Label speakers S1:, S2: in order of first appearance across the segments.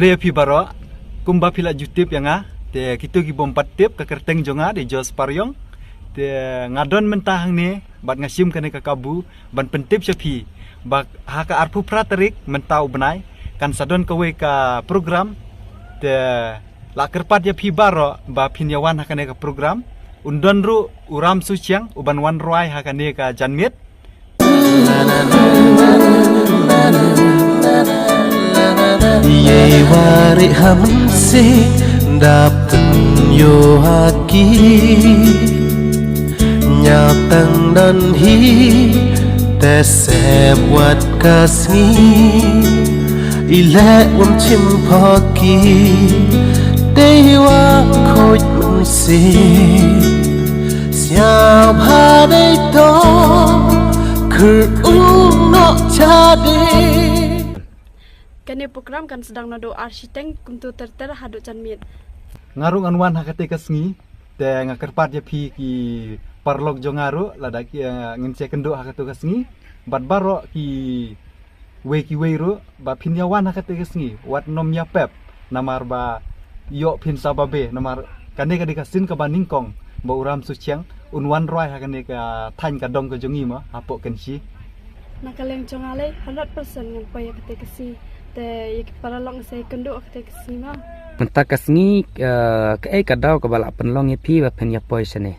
S1: kublaya pi baro kumba pila jutip yang te kitu ki bom patip ka kerteng jonga di Jos Paryong te ngadon mentahang ni bat ngasim kane ka kabu ban pentip sepi bak haka arpu praterik mentau benai kan sadon kawe ka program te la kerpat ya pi baro ba pinyawan hakane ka program undon ru uram suciang uban wan roai hakane ka janmit
S2: ye wari hamse dapen yo haki nyatang dan hi tese buat kasni ilek wam chim phaki dewa khoj se sia bha dei to khur no chade.
S3: Kini program kan sedang nado arsitek untuk terter hadut janmit.
S1: ngarung anwan hakate kasngi te ngakerpat ya pi ki parlok jongaru lada ki nginse kendo hakatu kasngi bat baro ki weiru ba pinyawan hakate kasngi wat nom ya pep namar ba yo pin sababe namar kane kade kasin ka baningkong ba uram suciang unwan roi hakane ka than ka dong ka jongi ma apok kensi
S3: Nakaleng jongale 100% ngan paya kate kasi te yek paralong sai kendo kate kasi ma.
S4: Mentah kasngi ke kadau ke balak penlong ye pi ba pen ya poi sene.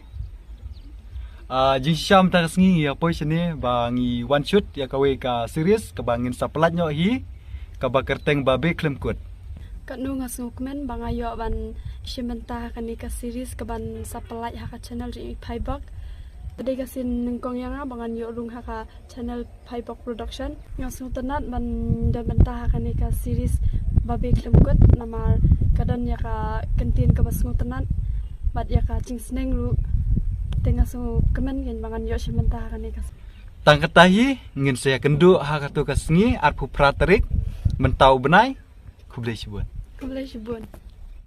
S1: jing syam ta kasngi ya poi sene ba ngi one shot ya kawe ka series ka bangin saplat nyo hi ka ba kerteng ba be klem kut
S3: Kat nu ngasung komen bang ayo ban shimenta kani ka series ke ban sapelai ha ka channel ri Paibok. Tadi kasin nengkong yang bangan yo lung ha ka channel Paibok production. Ngasung tenat ban dan mentah kani ka series babe klem kut namar kadan ya ka kentin ka basngu tenat bat ya ka cing sneng ru tengah su komen gen bangan yo shimenta kani ka
S1: tang ketahi ngin saya kendo ha katu kasngi arpu praterik mentau benai kublai sibun
S3: Boleh sebut.